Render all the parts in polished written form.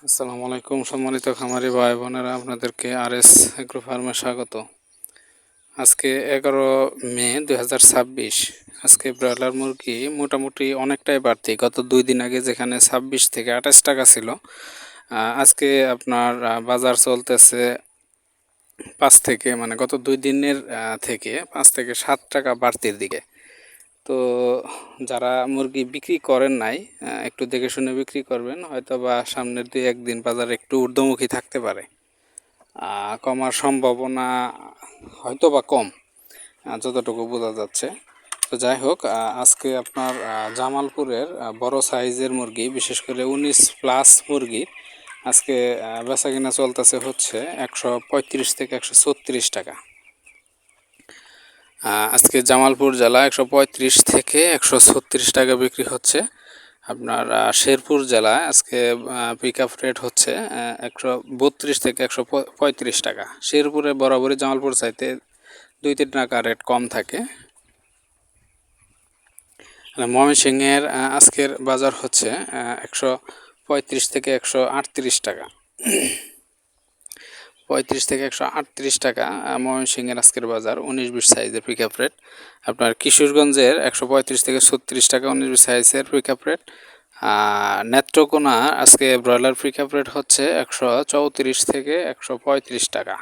আসসালামু আলাইকুম সম্মানিত খামারি ভাই বোনেরা, আপনাদেরকে আরএস এগ্রো ফার্মে স্বাগত। আজকে 11 মে 2026। আজকে ব্রয়লার মুরগি মোটামুটি অনেকটাই বাড়তি। গত 2 দিন আগে যেখানে 26 থেকে 28 টাকা ছিল, আজকে আপনার বাজার চলতেছে 5 থেকে, মানে গত 2 দিনের থেকে 5 থেকে 7 টাকা বাড়তির দিকে। তো যারা মুরগি বিক্রি করেন নাই, একটু দেখে শুনে বিক্রি করবেন, হয়তো বা সামনের 2-1 দিন বাজার একটু ঊর্ধ্বমুখী থাকতে পারে। কমার সম্ভাবনা হয়তো বা কম, যতটুকু বোঝা যাচ্ছে। তো যাই হোক, আজকে আপনার জামালপুরের বড় সাইজের মুরগি, বিশেষ করে 19+ মুরগি আজকে বেচা কিনা চলতেছে হচ্ছে 135 থেকে 136 টাকা। আজকে জামালপুর জেলা 135 থেকে 136 টাকা বিক্রি হচ্ছে। আপনার শেরপুর জেলায় আজকে পিক আপ রেট হচ্ছে 132 থেকে 135 টাকা। শেরপুরে বরাবরই জামালপুর চাইতে 2-3 টাকা রেট কম থাকে। ময়মনসিংহের আজকের বাজার হচ্ছে 135 থেকে 138 টাকা। 35 থেকে 138 টাকা ময়মনসিংহের আজকের বাজার 19-20 সাইজের পিক আপ রেট। আপনার কিশোরগঞ্জের 135 থেকে 36 টাকা 19-20 সাইজের পিক আপ রেট। নেত্রকোনা আজকে ব্রয়লার পিক আপ রেট হচ্ছে 134 থেকে 135 টাকা।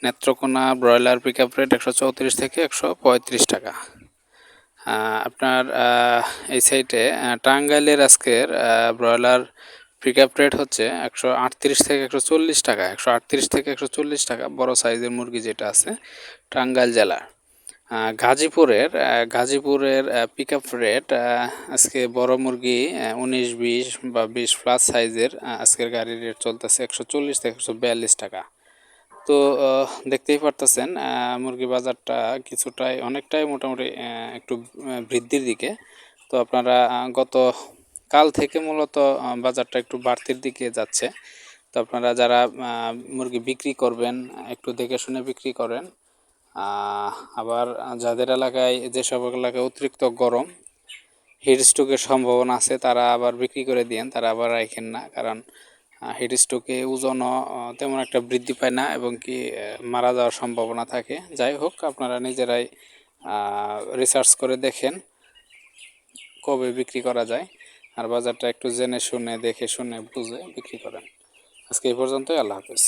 Netrokona broiler pick up rate 134 থেকে 135 টাকা। আপনার এই সাইডে টাঙ্গাইলের আজকের ব্রয়লার পিক আপ রেট হচ্ছে 138 থেকে 140 টাকা। 138 থেকে 140 টাকা বড় সাইজের মুরগি যেটা আছে টাঙ্গাইল জেলার। গাজীপুরের পিক আপ রেট আজকে বড় মুরগি 19-20 বা 20+ সাইজের আজকের গাড়ির রেট চলতেছে 140 থেকে 142 টাকা। তো দেখতেই পারতেছেন মুরগি বাজারটা কিছুটাই অনেকটাই মোটামুটি একটু বৃদ্ধির দিকে। তো আপনারা গত কাল থেকে মূলত বাজারটা একটু বাড়তির দিকে যাচ্ছে। তো আপনারা যারা মুরগি বিক্রি করবেন একটু দেখে শুনে বিক্রি করেন। আবার যাদের এলাকায়, যেসব এলাকায় অতিরিক্ত গরম, হিট স্ট্রোকের সম্ভাবনা আছে, তারা আবার বিক্রি করে দিয়েন, তারা আবার রাখেন না। কারণ হিট স্ট্রোকে ওজনও তেমন একটা বৃদ্ধি পায় না এবং কি মারা যাওয়ার সম্ভাবনা থাকে। যাই হোক, আপনারা নিজেরাই রিসার্চ করে দেখেন কবে বিক্রি করা যায়, আর বাজারটা একটু জেনে শুনে দেখে শুনে বুঝে বিক্রি করেন। আজকে এই পর্যন্তই। আল্লাহ হাফেজ।